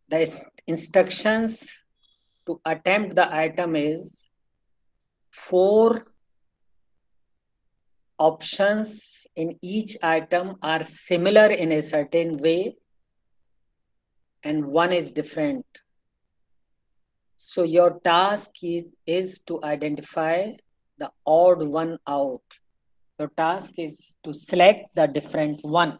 The instructions to attempt the item is 4 options in each item are similar in a certain way and one is different. So your task is to identify the odd one out. Your task is to select the different one.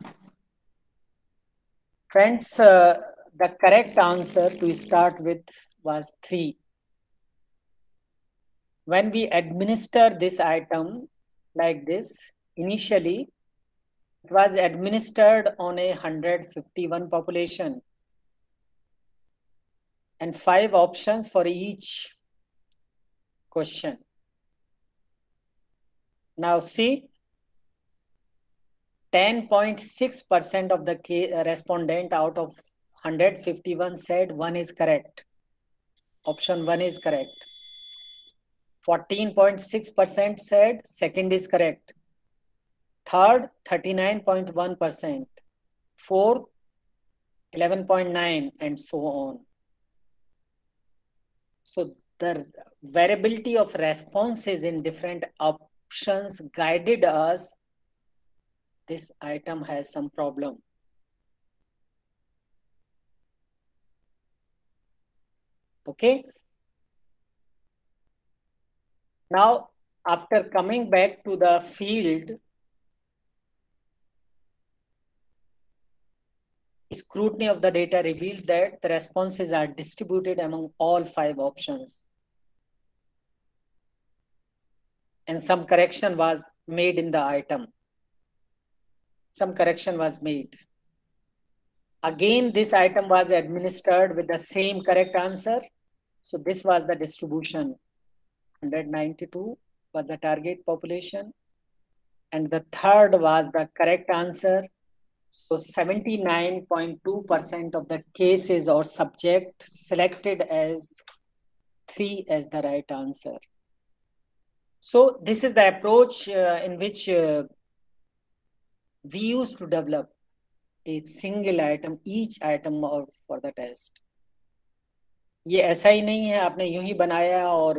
Friends, the correct answer to start with was 3. When we administer this item like this, initially it was administered on a 151 population and 5 options for each question. Now see, 10.6% of the respondent out of 151 said 1 is correct. Option 1 is correct. 14.6% said second is correct. Third, 39.1%. Fourth, 11.9%, and so on. So the variability of responses in different options guided us. This item has some problem. Okay. Now, after coming back to the field, scrutiny of the data revealed that the responses are distributed among all 5 options. And some correction was made in the item. Some correction was made. Again, this item was administered with the same correct answer. So this was the distribution. 192 was the target population. And the third was the correct answer. So 79.2% of the cases or subject selected as 3 as the right answer. So this is the approach in which we used to develop a single item, each item for the test. ये ऐसा ही नहीं है आपने यूं ही बनाया और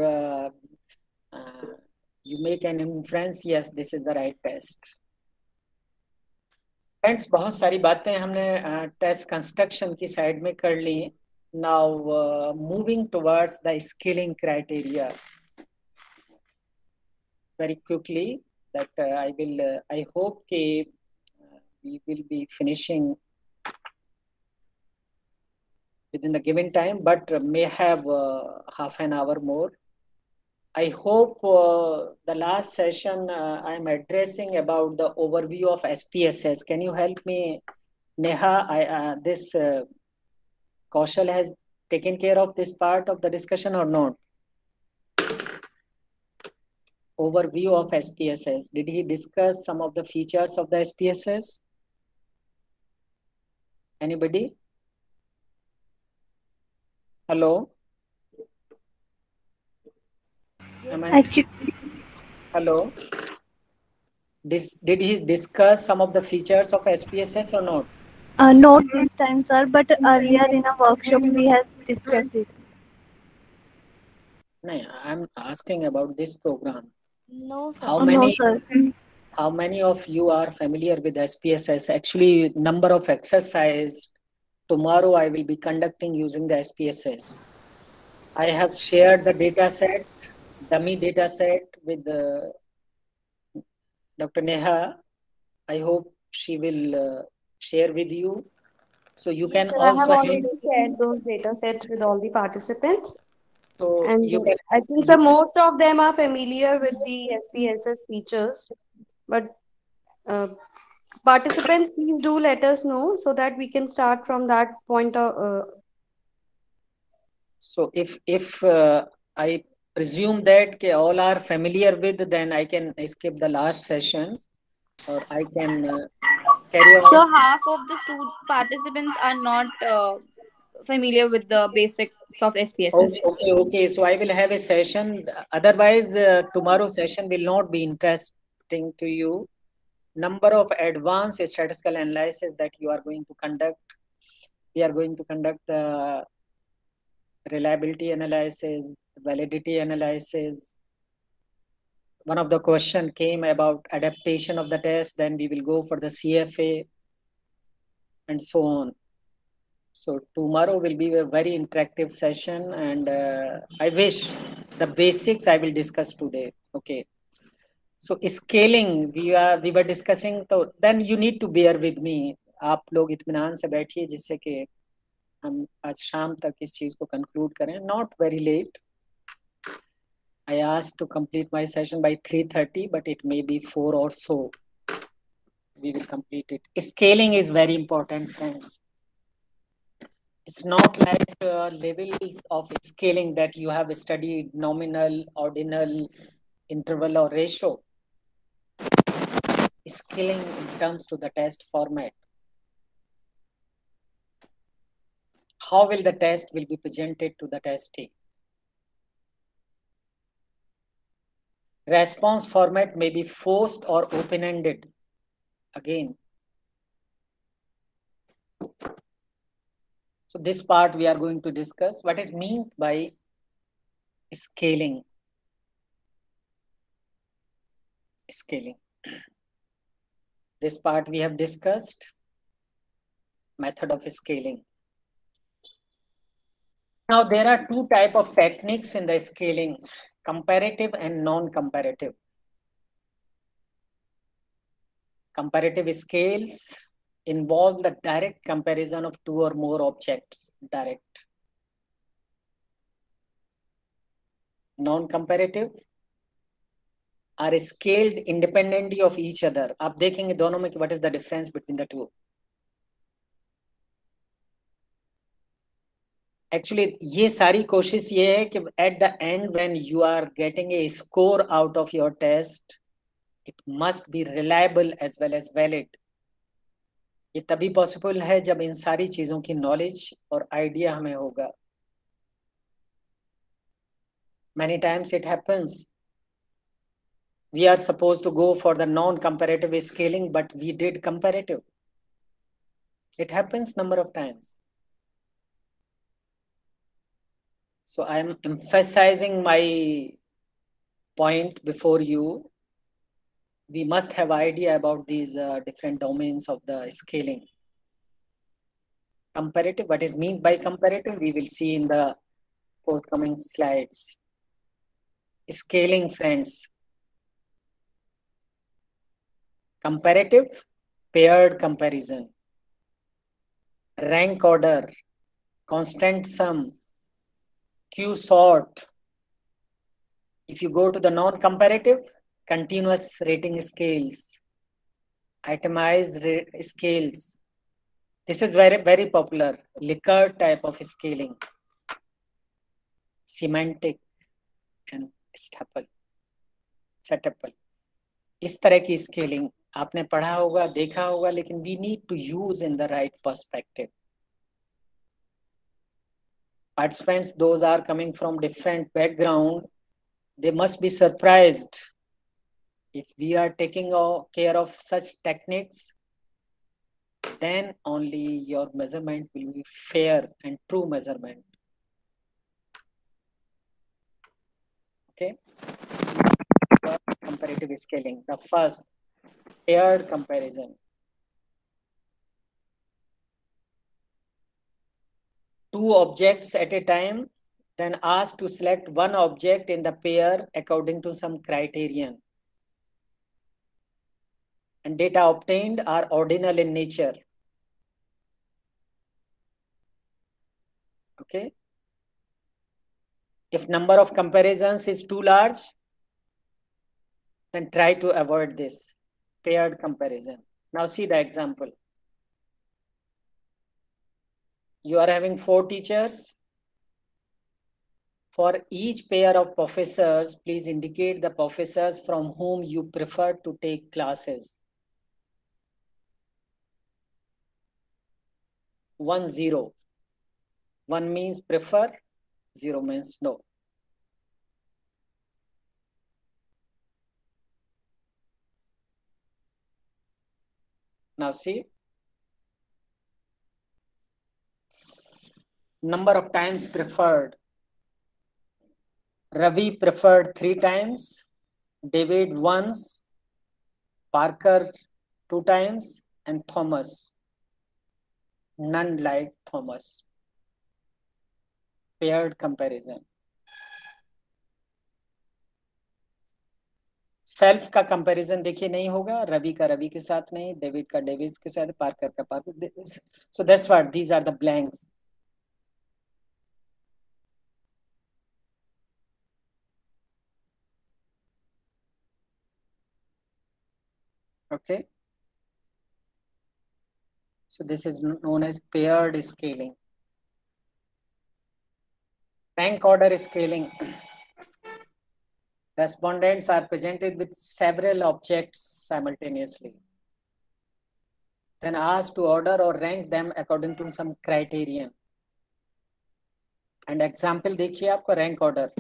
you make an inference, yes, this is the right test. Friends, बहुत सारी बातें हमने टेस्ट कंस्ट्रक्शन की साइड में कर ली. Now moving towards the scaling criteria very quickly that I hope we will be finishing within the given time, but may have half an hour more. I hope the last session I am addressing about the overview of SPSS. Can you help me, Neha? This Kaushal has taken care of this part of the discussion or not? Overview of SPSS. Did he discuss some of the features of the SPSS? Anybody? Hello? Hello? Did he discuss some of the features of SPSS or not? Not this time, sir, but earlier in a workshop we have discussed it. No, I'm asking about this program. No, sir. How many of you are familiar with SPSS? Actually, number of exercise tomorrow I will be conducting using the SPSS. I have shared the data set, dummy data set with Dr. Neha. I hope she will share with you. So you can also. I have already shared those data sets with all the participants. So and you can, I think so most of them are familiar with the SPSS features, but participants, please do let us know so that we can start from that point of. So if I presume that all are familiar with, then I can skip the last session, or I can carry on. So half of the participants are not familiar with the basics of SPSS. Okay. So I will have a session. Otherwise, tomorrow's session will not be interesting to you. number of advanced statistical analysis that you are going to conduct. We are going to conduct the reliability analysis, validity analysis. One of the question came about adaptation of the test, then we will go for the CFA and so on. So tomorrow will be a very interactive session, and I wish the basics I will discuss today. Okay. So scaling we were discussing, so then you need to bear with me. आप लोग इत्मीनान से बैठिए जिससे कि हम आज शाम तक इस चीज को conclude करें. Not very late. I asked to complete my session by 3:30, but it may be 4 or so. We will complete it. Scaling is very important, friends. It's not like levels of scaling that you have studied, nominal, ordinal, interval, or ratio. Scaling in terms to the test format. How will the test will be presented to the testee? Response format may be forced or open-ended. Again. So this part we are going to discuss. What is meant by scaling? Scaling. This part we have discussed. Method of scaling. Now there are two types of techniques in the scaling, comparative and non-comparative. Comparative scales involve the direct comparison of two or more objects, direct. Non-comparative are scaled independently of each other. आप देखेंगे दोनों में what is the difference between the two. Actually, ये सारी कोशिश ये है कि at the end when you are getting a score out of your test, it must be reliable as well as valid. ये तभी पॉसिबल है जब इन सारी चीजों की नॉलेज और आइडिया हमें होगा. Many times it happens we are supposed to go for the non-comparative scaling, but we did comparative. It happens number of times. So I am emphasizing my point before you. We must have idea about these different domains of the scaling. Comparative, what is meant by comparative, we will see in the forthcoming slides. Scaling, friends. Comparative, paired comparison. Rank order, constant sum, Q-sort. If you go to the non-comparative, continuous rating scales, itemized scales. This is very, very popular. Likert type of scaling. Semantic and staple. Setable. इस तरह की scaling आपने पढ़ा होगा, देखा होगा, लेकिन we need to use in the right perspective. Participants, those are coming from different background, they must be surprised if we are taking care of such techniques, then only your measurement will be fair and true measurement. Okay. Comparative scaling. The first, paired comparison. Two objects at a time, then asked to select one object in the pair according to some criterion. And data obtained are ordinal in nature. Okay. If number of comparisons is too large, then try to avoid this paired comparison. Now see the example. You are having 4 teachers. For each pair of professors, please indicate the professors from whom you prefer to take classes. 1, 0. 1 means prefer, 0 means no. Now see, number of times preferred. Ravi preferred 3 times, David once, Parker 2 times, and Thomas. None like Thomas. Paired comparison. Self का comparison देखिए नहीं होगा, रवि का रवि के साथ नहीं, David का David के साथ, पार्कर का Parker. So that's what these are the blanks. Okay. So this is known as paired scaling. Rank order scaling. Respondents are presented with several objects simultaneously, then asked to order or rank them according to some criterion. And example देखिए आपको rank order.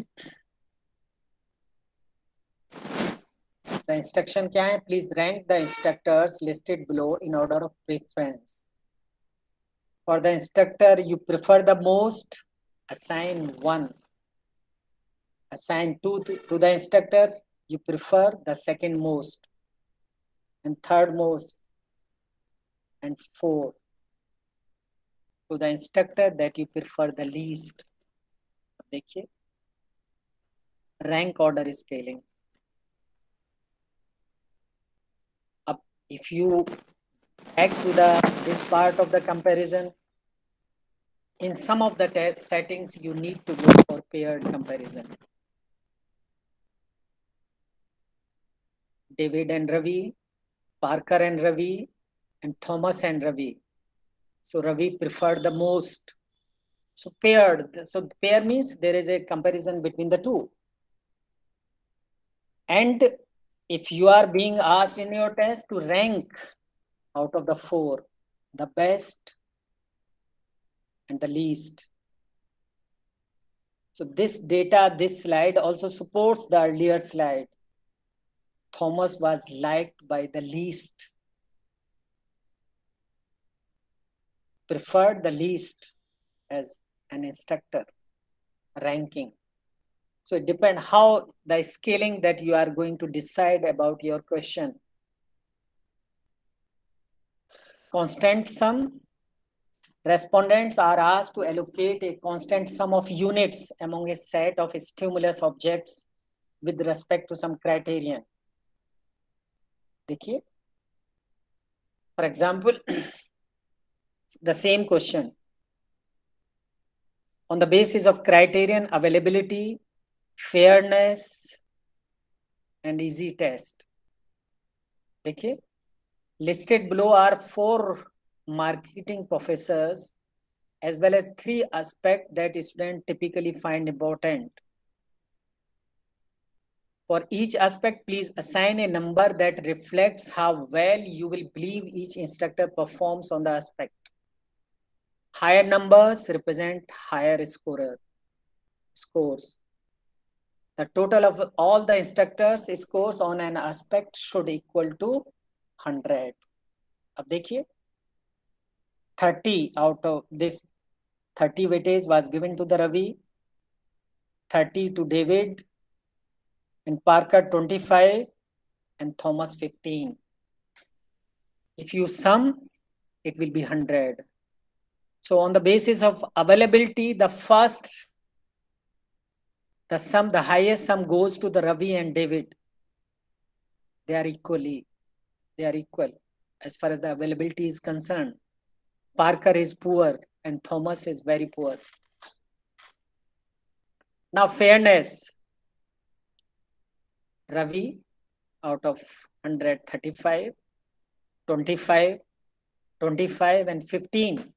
The instruction क्या है? Please rank the instructors listed below in order of preference. For the instructor you prefer the most, assign 1. Assign 2 to the instructor you prefer the second most, and third most, and 4 to the instructor that you prefer the least. देखिए, rank order scaling. Up, if you back to this part of the comparison, in some of the settings you need to go for paired comparison. David and Ravi, Parker and Ravi, and Thomas and Ravi. So Ravi preferred the most. So paired. So pair means there is a comparison between the two. And if you are being asked in your test to rank out of the 4, the best and the least. So this data, this slide also supports the earlier slide. Thomas was liked by the least, preferred the least as an instructor, ranking. So it depends how the scaling that you are going to decide about your question. Constant sum. Respondents are asked to allocate a constant sum of units among a set of stimulus objects with respect to some criterion. देखिए, for example, the same question. On the basis of criterion availability, fairness, and easy test. देखिए, listed below are 4 marketing professors as well as 3 aspects that students typically find important. For each aspect, please assign a number that reflects how well you will believe each instructor performs on the aspect. Higher numbers represent higher scores. The total of all the instructors' scores on an aspect should equal to 100. अब देखिए, 30 out of this 30 weightage was given to the Ravi, 30 to David, and Parker 25, and Thomas 15. If you sum, it will be 100. So on the basis of availability, the highest sum goes to the Ravi and David. They are equal as far as the availability is concerned. Parker is poor and Thomas is very poor. Now fairness. Ravi out of 135, 25, 25, and 15.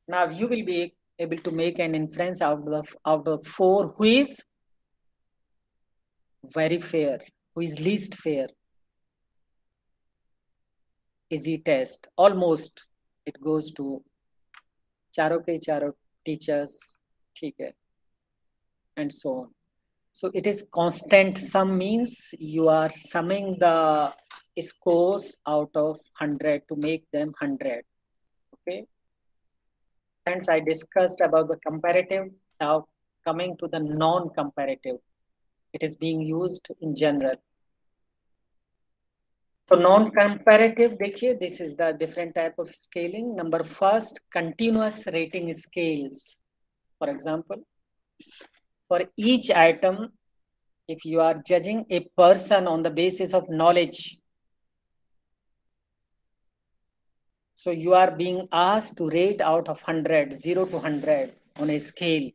Now you will be able to make an inference out of 4 who is very fair, who is least fair. Easy test. Almost it goes to चारों के चारों teachers, ठीक है, and so on. So it is constant sum means you are summing the scores out of 100 to make them 100. Okay. Friends, I discussed about the comparative. Now coming to the non-comparative. It is being used in general. So non-comparative, देखिए, this is the different type of scaling. Number first, continuous rating scales. For example, for each item, if you are judging a person on the basis of knowledge, so you are being asked to rate out of 100, 0 to 100 on a scale.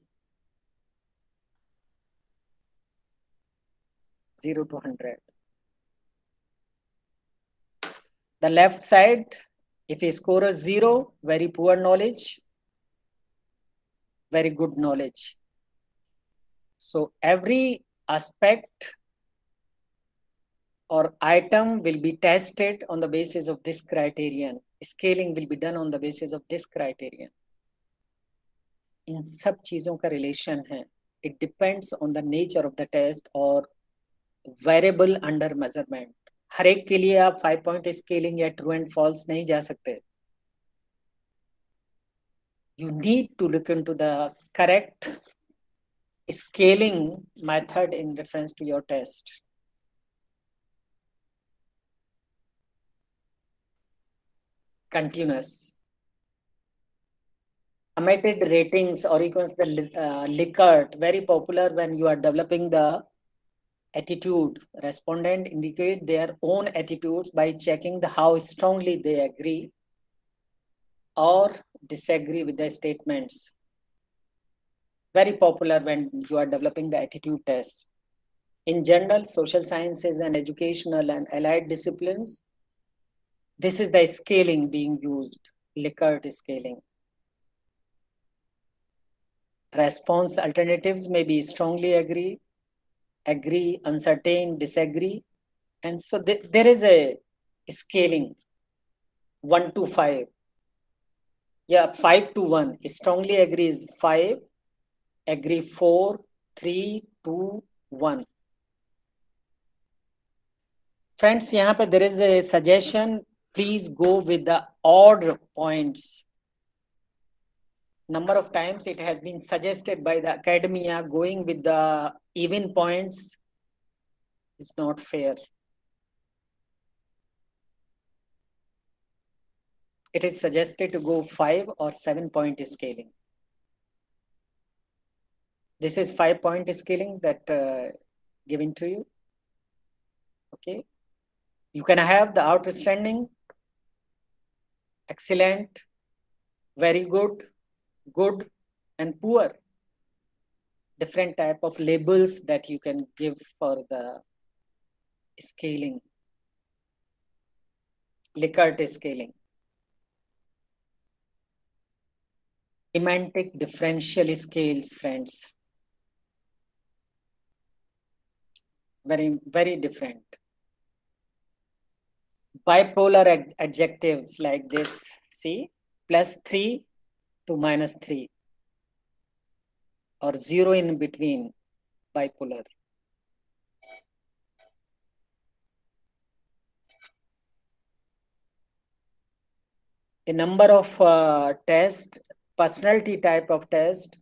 0 to 100. The left side, if a score is 0, very poor knowledge, very good knowledge. So every aspect or item will be tested on the basis of this criterion. Scaling will be done on the basis of this criterion. इन सब चीजों का relation है. It depends on the nature of the test or variable under measurement. हर एक के लिए आप 5 point scaling या true and false नहीं जा सकते. You need to look into the correct scaling method in reference to your test. Continuous. Omitted ratings or equals the Likert, very popular when you are developing the attitude. Respondent indicate their own attitudes by checking the how strongly they agree or disagree with the statements. Very popular when you are developing the attitude test. In general, social sciences and educational and allied disciplines, this is the scaling being used, Likert scaling. Response alternatives may be strongly agree, uncertain, disagree. And so there is a scaling 1 to 5. Yeah, 5 to 1. Strongly agree is 5, agree 4, 3, 2, 1. Friends, यहाँ पे there is a suggestion. Please go with the odd points. Number of times it has been suggested by the academia going with the even points is not fair. It is suggested to go 5 or 7 point scaling. This is 5 point scaling that given to you. Okay. You can have the outstanding, excellent, very good, good, and poor. Different type of labels that you can give for the scaling. Likert scaling. Semantic differential scales, friends. Very, very different. Bipolar adjectives like this, see, +3 to -3 or 0 in between, bipolar. A number of tests, personality type of test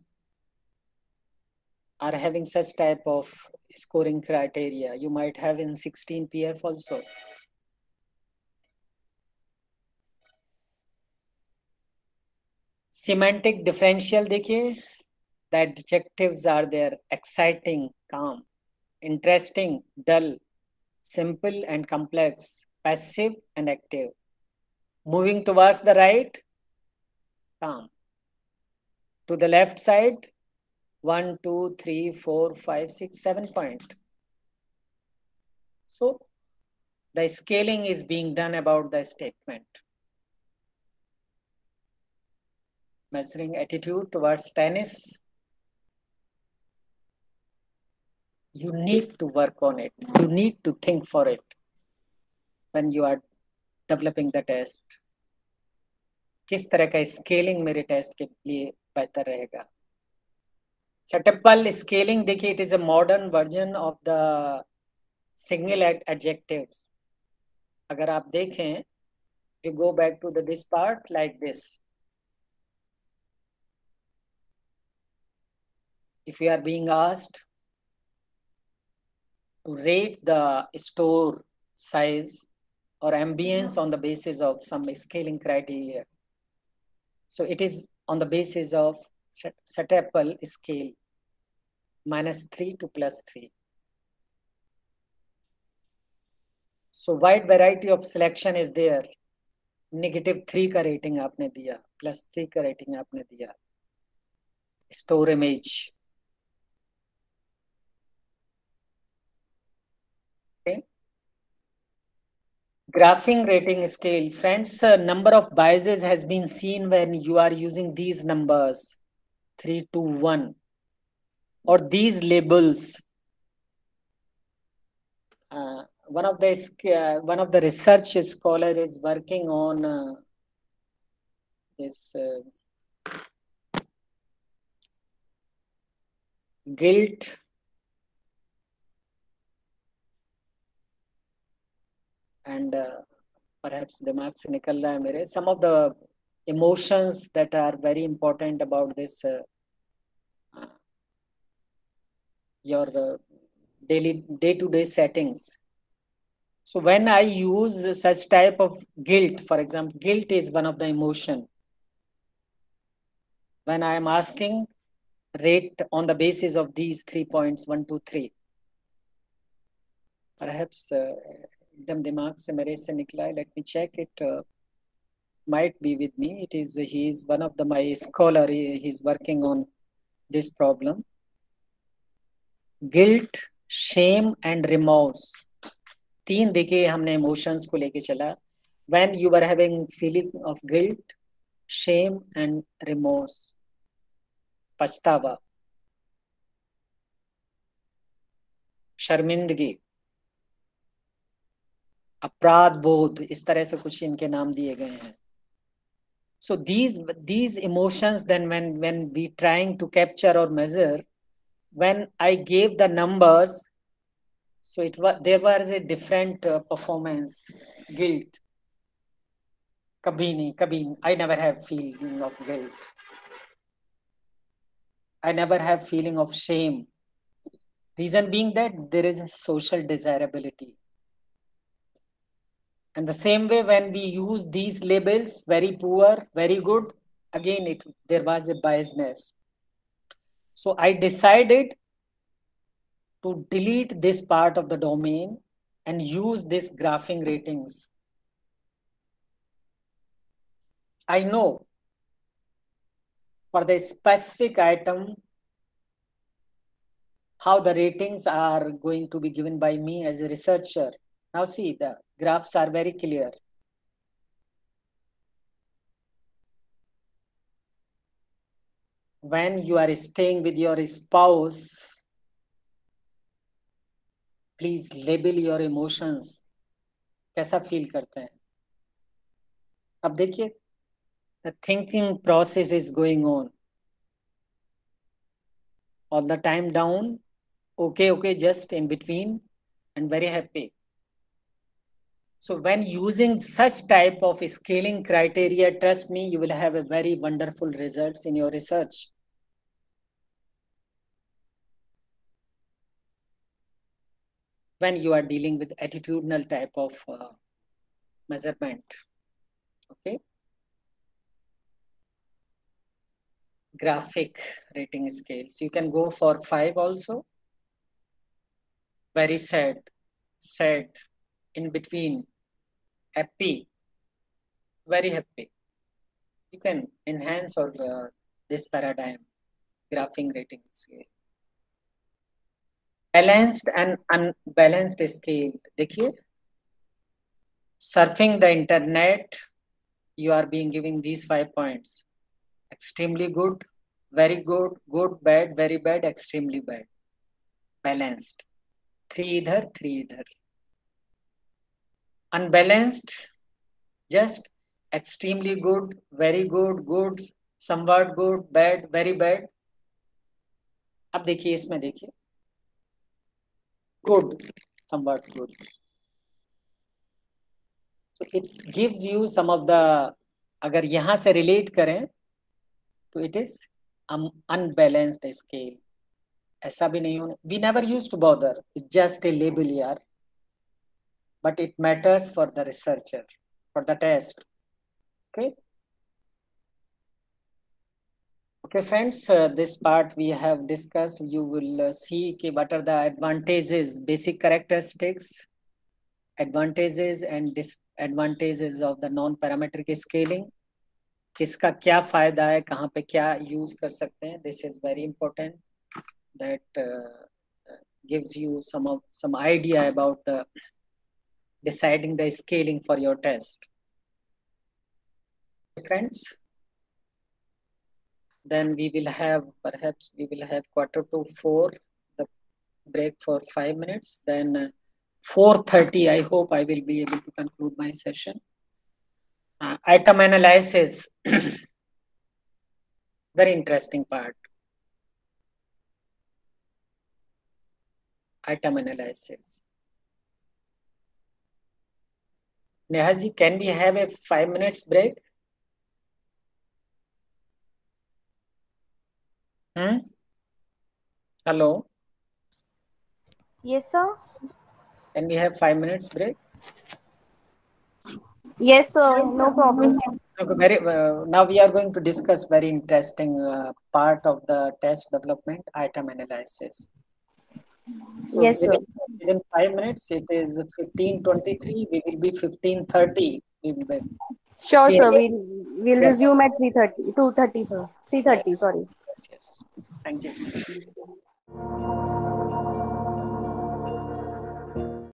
are having such type of scoring criteria. You might have in 16 PF also. Semantic differential, देखिए, the adjectives are there: exciting, calm, interesting, dull, simple and complex, passive and active. Moving towards the right, calm. To the left side, 1, 2, 3, 4, 5, 6, 7 point. So the scaling is being done about the statement. Measuring attitude towards tennis. You need to work on it. You need to think for it when you are developing the test. किस तरह का scaling मेरे test के लिए बेहतर रहेगा? Setupal scaling, देखिए, it is a modern version of the single adjectives. अगर आप देखें, you go back to this part like this. If you are being asked to rate the store size or ambience on the basis of some scaling criteria, so it is on the basis of Setapel scale, -3 to +3. So wide variety of selection is there. -3 का rating आपने दिया, +3 का rating आपने दिया. Store image. Okay. Graphing rating scale. Friends, number of biases has been seen when you are using these numbers, 3 to 1, or these labels. One of the research scholar is working on this guilt, and perhaps दिमाग से निकल रहा है मेरे, some of the emotions that are very important about this your day-to-day settings. So when I use such type of guilt, for example, guilt is one of the emotion. When I am asking rate on the basis of these 3 points, 1, 2, 3. Perhaps एकदम दिमाग से मेरे से निकला है. Let me check it. Might be with me. He is one of my scholar. He is working on this problem. Guilt, shame and remorse. 3 देखिए हमने emotions को लेके चला. When you were having feeling of guilt, shame and remorse, पछतावा, शर्मिंदगी, अपराध बोध, इस तरह से कुछ इनके नाम दिए गए हैं. So these emotions, then when we trying to capture or measure, when I gave the numbers, so there was a different performance. Guilt, कभी I never have feeling of guilt. I never have feeling of shame. Reason being that there is a social desirability. And the same way, when we use these labels, very poor, very good, again there was a biasness. So I decided to delete this part of the domain and use this graphing ratings. I know for the specific item how the ratings are going to be given by me as a researcher. Now see, the graphs are very clear. When you are staying with your spouse, please label your emotions. कैसा feel करते हैं? अब देखिए, the thinking process is going on. All the time down, okay, just in between, and very happy. So when using such type of scaling criteria, trust me, you will have a very wonderful results in your research. When you are dealing with attitudinal type of measurement, okay? Graphic rating scales. You can go for 5 also. Very sad, in between, happy, very happy. You can enhance or this paradigm, graphing rating scale. Balanced and unbalanced scale. देखिए, surfing the internet, you are being giving these 5 points. Extremely good, very good, good, bad, very bad, extremely bad. Balanced. 3 इधर, 3 इधर. Unbalanced, just extremely good, very good, good, somewhat good, bad, very bad. अब देखिए इसमें देखिए, good, somewhat good. it gives you some of the, अगर यहाँ से relate करें तो it is unbalanced scale. ऐसा भी नहीं होना. We never used to bother. It's just a label here. But it matters for the researcher, for the test. Okay. Okay, friends, this part we have discussed. You will see what are the advantages, basic characteristics, advantages and disadvantages of the non-parametric scaling. किसका क्या फायदा है, कहाँ पे क्या use कर सकते हैं. This is very important. That gives you some idea about the deciding the scaling for your test. Friends, then we will have, perhaps we will have 3:45, the break for 5 minutes. Then 4:30, I hope I will be able to conclude my session. Item analysis, very interesting part. Item analysis. Nehaji, can we have a 5 minutes break? Hello? Yes, sir. Can we have 5 minutes break? Yes, sir. No problem. Okay, now we are going to discuss very interesting part of the test development, item analysis. So Yes, sir. within 5 minutes, it is 15:23. We will be 15:30. Sure, Yes. sir. We'll Yes. resume at 3:30, 2:30, sir. 3:30, sorry. Yes. Thank you.